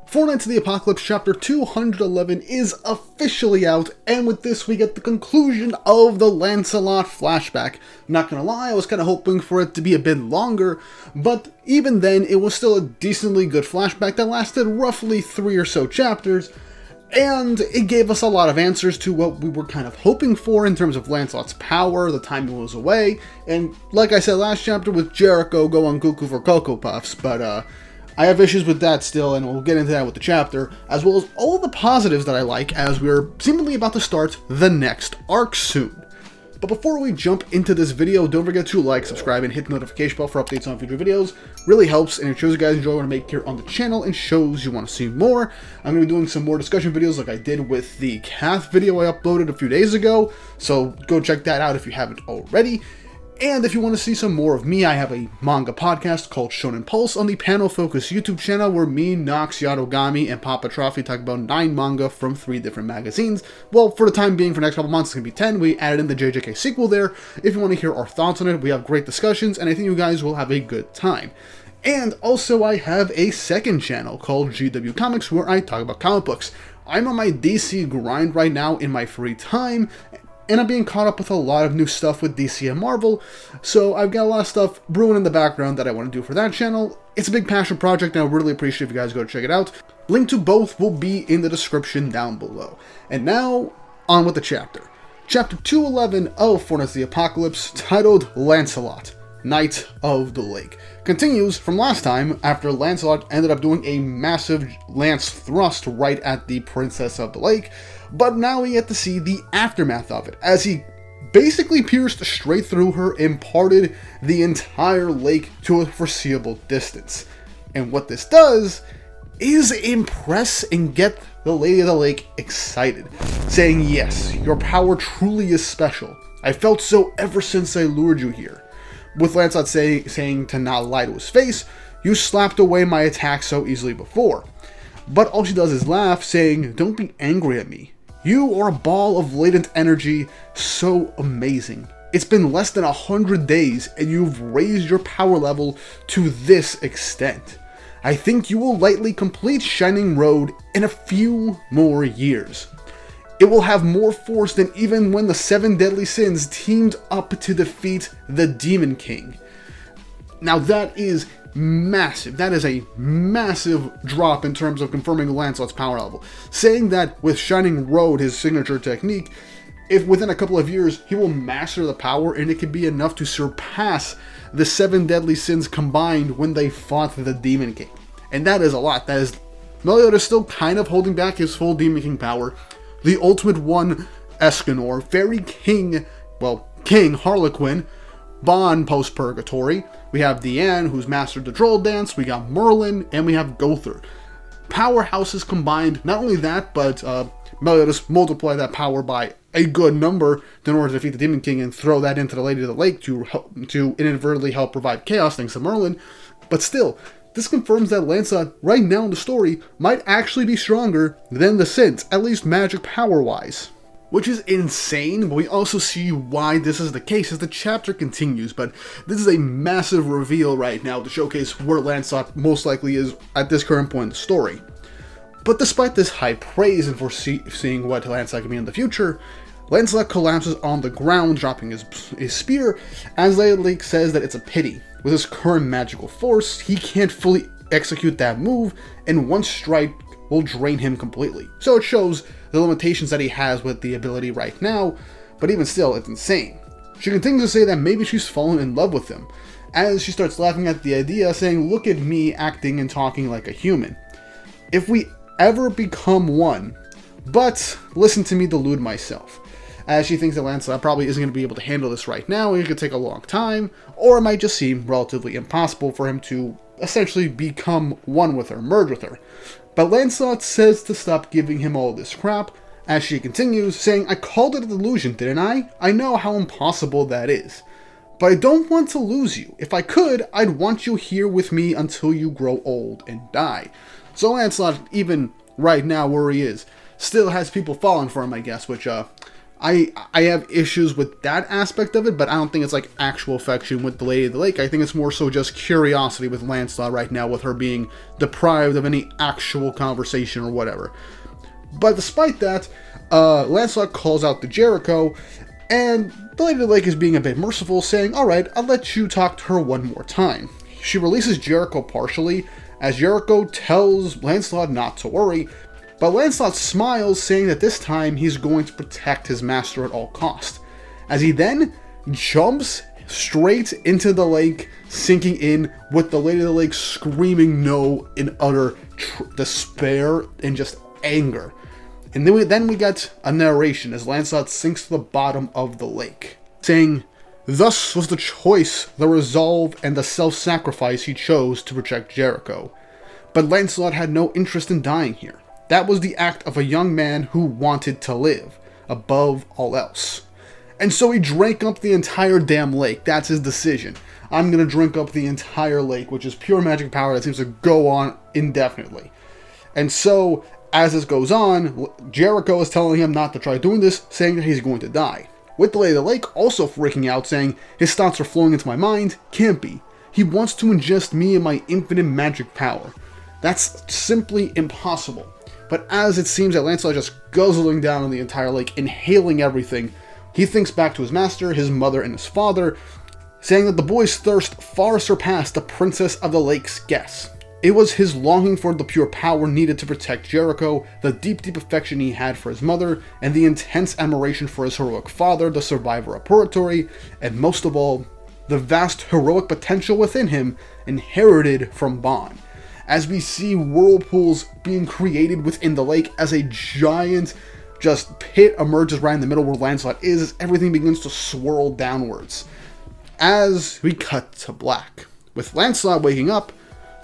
Fortnite to the Apocalypse Chapter 211 is officially out, and with this we get the conclusion of the Lancelot flashback. Not gonna lie, I was kinda hoping for it to be a bit longer, but even then it was still a decently good flashback that lasted roughly 3 or so chapters, and it gave us a lot of answers to what we were kind of hoping for in terms of Lancelot's power, the time he was away, and like I said last chapter with Jericho going cuckoo for Cocoa Puffs, but I have issues with that still, and we'll get into that with the chapter, as well as all the positives that I like as we're seemingly about to start the next arc soon. But before we jump into this video, don't forget to like, subscribe, and hit the notification bell for updates on future videos. Really helps, and it shows you guys enjoy what I make here on the channel, and shows you want to see more. I'm going to be doing some more discussion videos like I did with the Cath video I uploaded a few days ago, so go check that out if you haven't already. And if you want to see some more of me, I have a manga podcast called Shonen Pulse on the Panel Focus YouTube channel where me, Nox, Yadogami, and Papa Trophy talk about 9 manga from 3 different magazines. Well, for the time being, for the next couple months, it's going to be 10. We added in the JJK sequel there. If you want to hear our thoughts on it, we have great discussions, and I think you guys will have a good time. And also, I have a second channel called GW Comics where I talk about comic books. I'm on my DC grind right now in my free time, and I'm being caught up with a lot of new stuff with DC and Marvel, so I've got a lot of stuff brewing in the background that I want to do for that channel. It's a big passion project, and I really appreciate if you guys go check it out. Link to both will be in the description down below. And now, on with the chapter. Chapter 211 of Fortnite to the Apocalypse, titled Lancelot, Knight of the Lake. Continues from last time, after Lancelot ended up doing a massive lance thrust right at the Princess of the Lake, but now we get to see the aftermath of it, as he basically pierced straight through her and parted the entire lake to a foreseeable distance. And what this does is impress and get the Lady of the Lake excited, saying, "Yes, your power truly is special. I felt so ever since I lured you here." With Lancelot saying to not lie to his face, "You slapped away my attack so easily before." But all she does is laugh, saying, "Don't be angry at me. You are a ball of latent energy, so amazing. It's been less than 100 days, and you've raised your power level to this extent. I think you will lightly complete Shining Road in a few more years. It will have more force than even when the 7 deadly sins teamed up to defeat the Demon King." Now that is massive. That is a massive drop in terms of confirming Lancelot's power level. Saying that with Shining Road, his signature technique, if within a couple of years he will master the power and it could be enough to surpass the 7 deadly sins combined when they fought the Demon King. And that is a lot. That is, Meliodas still kind of holding back his full Demon King power. The Ultimate One, Escanor, Fairy King, well, King Harlequin, Bon post-purgatory. We have Deanne, who's mastered the Droll Dance, we got Merlin, and we have Gother. Powerhouses combined. Not only that, but Meliodas multiply that power by a good number in order to defeat the Demon King and throw that into the Lady of the Lake to inadvertently help provide chaos thanks to Merlin. But still, this confirms that Lancelot, right now in the story, might actually be stronger than the Sins, at least magic power-wise. Which is insane, but we also see why this is the case as the chapter continues, but this is a massive reveal right now to showcase where Lancelot most likely is at this current point in the story. But despite this high praise and foreseeing what Lancelot can be in the future, Lancelot collapses on the ground, dropping his spear, as Lady of the Lake says that it's a pity. With his current magical force, he can't fully execute that move, and one strike will drain him completely. So it shows the limitations that he has with the ability right now, but even still, it's insane. She continues to say that maybe she's fallen in love with him, as she starts laughing at the idea, saying, "Look at me acting and talking like a human. If we ever become one, but listen to me delude myself." As she thinks that Lancelot probably isn't going to be able to handle this right now, and it could take a long time, or it might just seem relatively impossible for him to essentially become one with her, merge with her. But Lancelot says to stop giving him all this crap, as she continues, saying, "I called it a delusion, didn't I? I know how impossible that is. But I don't want to lose you. If I could, I'd want you here with me until you grow old and die." So Lancelot, even right now where he is, still has people falling for him, I guess, which, I have issues with that aspect of it, but I don't think it's like actual affection with the Lady of the Lake. I think it's more so just curiosity with Lancelot right now, with her being deprived of any actual conversation or whatever. But despite that, Lancelot calls out to Jericho, and the Lady of the Lake is being a bit merciful, saying, "Alright, I'll let you talk to her one more time." She releases Jericho partially, as Jericho tells Lancelot not to worry, but Lancelot smiles, saying that this time he's going to protect his master at all cost, as he then jumps straight into the lake, sinking in, with the Lady of the Lake screaming no in utter despair and just anger. And then we get a narration as Lancelot sinks to the bottom of the lake, saying, "Thus was the choice, the resolve, and the self-sacrifice he chose to protect Jericho. But Lancelot had no interest in dying here. That was the act of a young man who wanted to live, above all else. And so he drank up the entire damn lake. That's his decision. I'm gonna drink up the entire lake, which is pure magic power that seems to go on indefinitely." And so, as this goes on, Jericho is telling him not to try doing this, saying that he's going to die. With the Lady of the Lake also freaking out, saying, "His thoughts are flowing into my mind. Can't be. He wants to ingest me and my infinite magic power. That's simply impossible." But as it seems that Lancelot is just guzzling down on the entire lake, inhaling everything, he thinks back to his master, his mother, and his father, saying that the boy's thirst far surpassed the Princess of the Lake's guess. It was his longing for the pure power needed to protect Jericho, the deep, deep affection he had for his mother, and the intense admiration for his heroic father, the survivor of Purgatory, and most of all, the vast heroic potential within him, inherited from Bon. As we see whirlpools being created within the lake, as a giant just pit emerges right in the middle where Lancelot is, as everything begins to swirl downwards. As we cut to black, with Lancelot waking up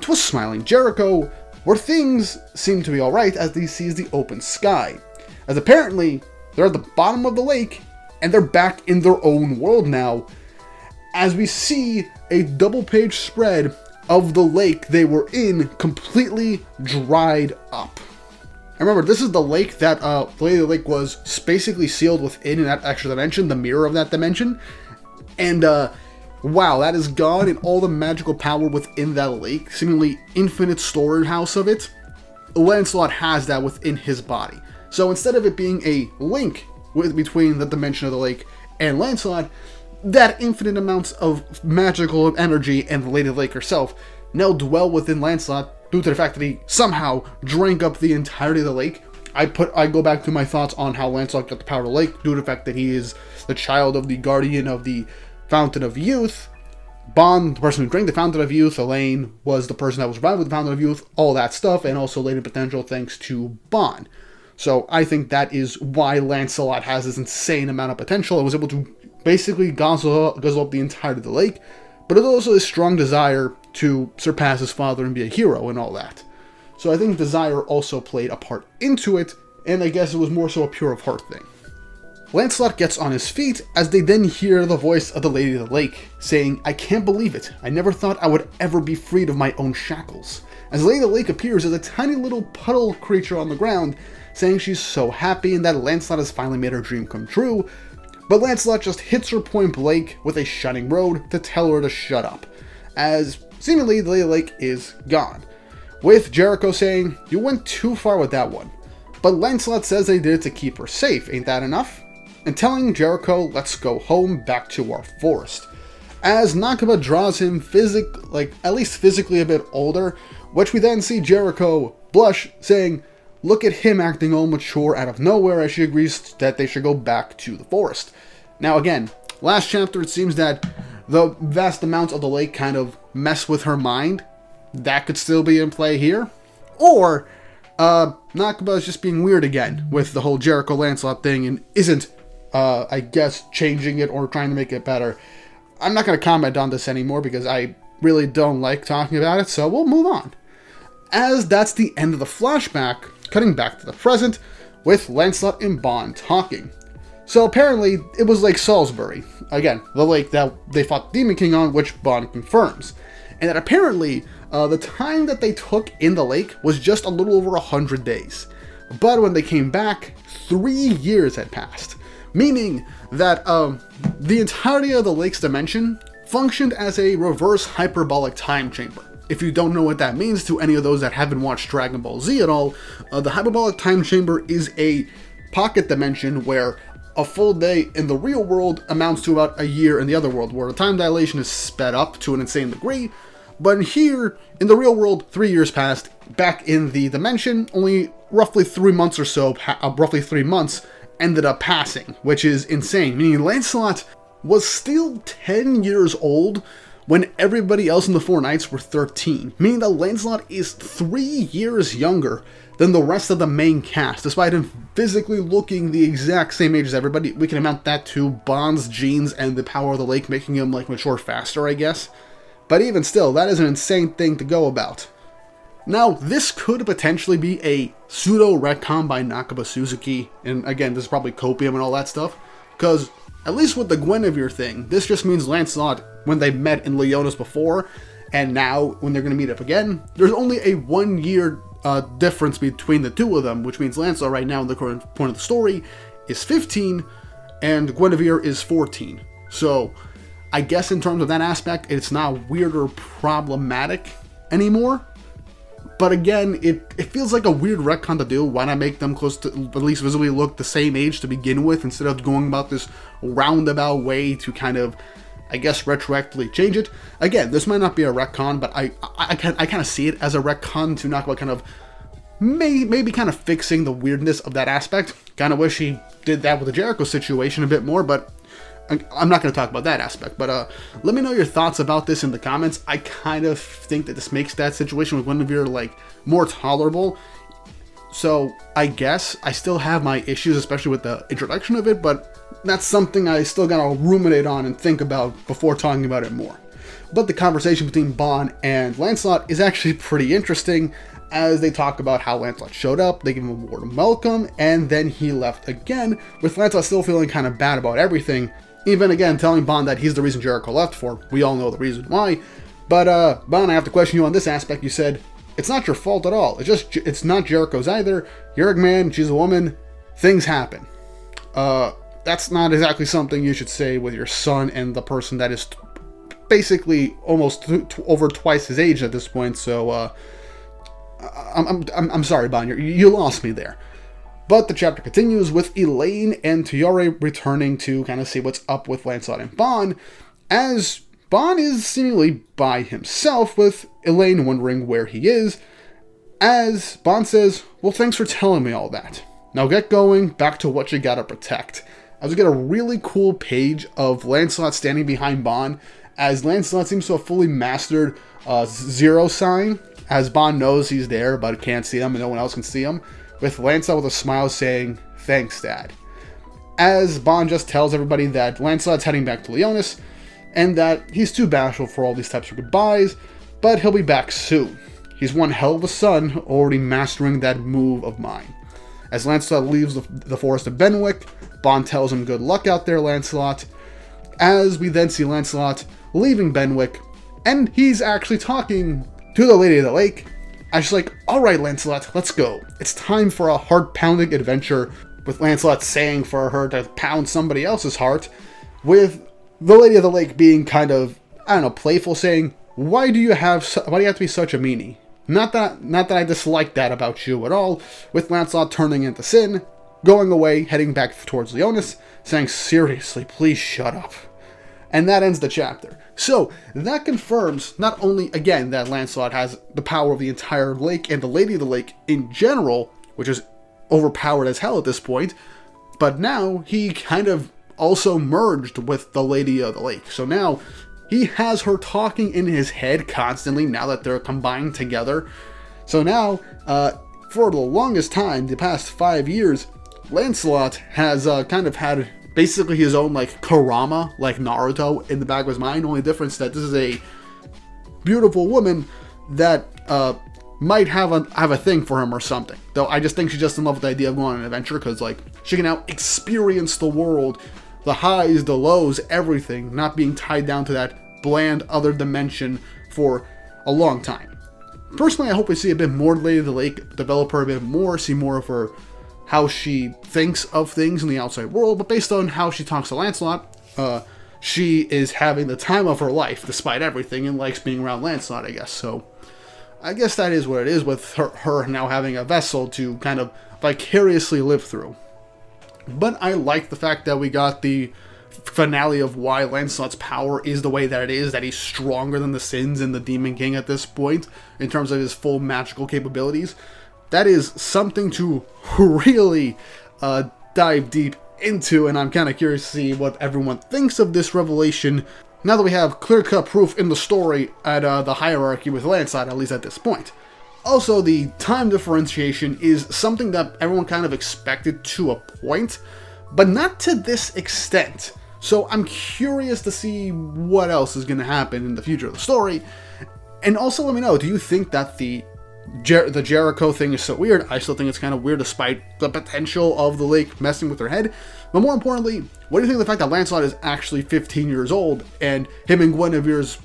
to a smiling Jericho, where things seem to be alright as he sees the open sky. As apparently, they're at the bottom of the lake, and they're back in their own world now, as we see a double-page spread of the lake they were in completely dried up. And remember, this is the lake that the Lady of the Lake was basically sealed within in that extra dimension, the mirror of that dimension. And wow, that is gone, and all the magical power within that lake, seemingly infinite storehouse of it, Lancelot has that within his body. So instead of it being a link between the dimension of the lake and Lancelot, that infinite amounts of magical energy and the Lady of the Lake herself now dwell within Lancelot due to the fact that he somehow drank up the entirety of the lake. I go back to my thoughts on how Lancelot got the power of the lake due to the fact that he is the child of the guardian of the Fountain of Youth. Bon, the person who drank the Fountain of Youth. Elaine was the person that was survived with the Fountain of Youth. All that stuff, and also latent potential thanks to Bon. So I think that is why Lancelot has this insane amount of potential and was able to basically guzzle up the entirety of the lake, but it's also a strong desire to surpass his father and be a hero and all that. So I think desire also played a part into it, and I guess it was more so a pure of heart thing. Lancelot gets on his feet as they then hear the voice of the Lady of the Lake, saying, "I can't believe it. I never thought I would ever be freed of my own shackles." As the Lady of the Lake appears as a tiny little puddle creature on the ground, saying she's so happy and that Lancelot has finally made her dream come true, but Lancelot just hits her point blank with a shining road to tell her to shut up, as seemingly the Lady of the Lake is gone, with Jericho saying, "You went too far with that one." But Lancelot says they did it to keep her safe, ain't that enough? And telling Jericho, "Let's go home, back to our forest." As Nakaba draws him at least physically a bit older, which we then see Jericho blush, saying, "Look at him acting all mature out of nowhere," as she agrees that they should go back to the forest. Now again, last chapter it seems that the vast amounts of the lake kind of mess with her mind. That could still be in play here. Or Nakaba is just being weird again with the whole Jericho Lancelot thing and isn't, I guess, changing it or trying to make it better. I'm not going to comment on this anymore because I really don't like talking about it, so we'll move on. As that's the end of the flashback, cutting back to the present, with Lancelot and Bon talking. So apparently, it was Lake Salisbury. Again, the lake that they fought Demon King on, which Bon confirms. And that apparently, the time that they took in the lake was just a little over 100 days. But when they came back, 3 years had passed. meaning that the entirety of the lake's dimension functioned as a reverse hyperbolic time chamber. If you don't know what that means, to any of those that haven't watched Dragon Ball Z at all, the hyperbolic time chamber is a pocket dimension where a full day in the real world amounts to about a year in the other world, where the time dilation is sped up to an insane degree. But here, in the real world, 3 years passed. Back in the dimension, only roughly 3 months or so, roughly 3 months, ended up passing, which is insane. Meaning Lancelot was still 10 years old when everybody else in the Four Knights were 13. Meaning that Lancelot is 3 years younger than the rest of the main cast, despite him physically looking the exact same age as everybody. We can amount that to Bond's genes and the power of the lake making him like mature faster, I guess. But even still, that is an insane thing to go about. Now, this could potentially be a pseudo-retcon by Nakaba Suzuki, and again, this is probably copium and all that stuff, because, at least with the Guinevere thing, this just means Lancelot, when they met in Leonis before, and now, when they're going to meet up again, there's only a 1 year difference between the two of them, which means Lancelot right now, in the current point of the story, is 15, and Guinevere is 14. So, I guess in terms of that aspect, it's not weird or problematic anymore. But again, it feels like a weird retcon to do. Why not make them close to, at least visibly look the same age to begin with, instead of going about this roundabout way to kind of, I guess, retroactively change it. Again, this might not be a retcon, but I kind of see it as a retcon to knock about kind of, maybe kind of fixing the weirdness of that aspect. Kind of wish he did that with the Jericho situation a bit more, but I'm not going to talk about that aspect, but let me know your thoughts about this in the comments. I kind of think that this makes that situation with Guinevere, like, more tolerable. So, I guess I still have my issues, especially with the introduction of it, but that's something I still gotta ruminate on and think about before talking about it more. But the conversation between Bond and Lancelot is actually pretty interesting, as they talk about how Lancelot showed up, they give him a warm welcome, and then he left again, with Lancelot still feeling kind of bad about everything. Even again, telling Bond that he's the reason Jericho left for. We all know the reason why. But, Bond, I have to question you on this aspect. You said, it's not your fault at all. It's not Jericho's either. You're a man, she's a woman. Things happen. That's not exactly something you should say with your son and the person that is basically almost over twice his age at this point. So, I'm sorry, Bond. You lost me there. But the chapter continues with Elaine and Tayore returning to kind of see what's up with Lancelot and Bond, as Bond is seemingly by himself, with Elaine wondering where he is, as Bond says, well, thanks for telling me all that. Now get going, back to what you gotta protect. As we get a really cool page of Lancelot standing behind Bond, as Lancelot seems to have fully mastered zero sign, as Bond knows he's there but can't see him and no one else can see him, with Lancelot with a smile saying, thanks, Dad. As Bond just tells everybody that Lancelot's heading back to Leonis, and that he's too bashful for all these types of goodbyes, but he'll be back soon. He's one hell of a son, already mastering that move of mine. As Lancelot leaves the forest of Benwick, Bond tells him good luck out there, Lancelot, as we then see Lancelot leaving Benwick, and he's actually talking to the Lady of the Lake. I was like, alright, Lancelot, let's go. It's time for a heart-pounding adventure, with Lancelot saying for her to pound somebody else's heart, with the Lady of the Lake being kind of, I don't know, playful, saying, why do you have to be such a meanie? Not that I dislike that about you at all, with Lancelot turning into Sin, going away, heading back towards Leonis, saying, seriously, please shut up. And that ends the chapter. So, that confirms not only, again, that Lancelot has the power of the entire lake and the Lady of the Lake in general, which is overpowered as hell at this point, but now he kind of also merged with the Lady of the Lake. So now he has her talking in his head constantly now that they're combined together. So now, for the longest time, the past 5 years, Lancelot has kind of had basically his own, like, Kurama, like Naruto, in the back of his mind. Only difference that this is a beautiful woman that might have a thing for him or something. Though I just think she's just in love with the idea of going on an adventure, because, like, she can now experience the world, the highs, the lows, everything, not being tied down to that bland other dimension for a long time. Personally, I hope we see a bit more Lady of the Lake, develop her a bit more, see more of her, how she thinks of things in the outside world, but based on how she talks to Lancelot, she is having the time of her life despite everything and likes being around Lancelot, I guess. So I guess that is what it is with her now having a vessel to kind of vicariously live through. But I like the fact that we got the finale of why Lancelot's power is the way that it is, that he's stronger than the Sins and the Demon King at this point in terms of his full magical capabilities. That is something to really dive deep into, and I'm kind of curious to see what everyone thinks of this revelation now that we have clear-cut proof in the story at the hierarchy with Lancelot, at least at this point. Also, the time differentiation is something that everyone kind of expected to a point, but not to this extent. So I'm curious to see what else is going to happen in the future of the story. And also let me know, do you think that the Jericho thing is so weird? I still think it's kind of weird despite the potential of the lake messing with her head. But more importantly, what do you think of the fact that Lancelot is actually 15 years old and him and Guinevere's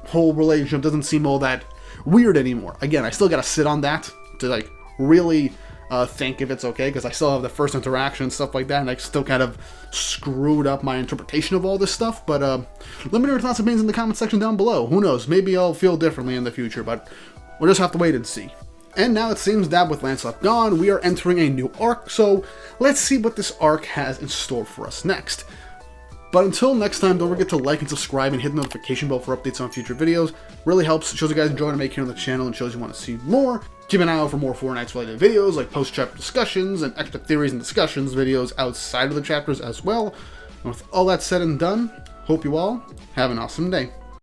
whole relationship doesn't seem all that weird anymore? Again, I still gotta sit on that to really think if it's okay, because I still have the first interaction and stuff like that, and I still kind of screwed up my interpretation of all this stuff. But let me know your thoughts and opinions in the comment section down below. Who knows, maybe I'll feel differently in the future, but we'll just have to wait and see. And now it seems that with Lancelot gone, we are entering a new arc, so let's see what this arc has in store for us next. But until next time, don't forget to like and subscribe and hit the notification bell for updates on future videos. Really helps, shows you guys enjoy what I make here on the channel and shows you want to see more. Keep an eye out for more Fortnite related videos like post-chapter discussions and extra theories and discussions videos outside of the chapters as well. And with all that said and done, hope you all have an awesome day.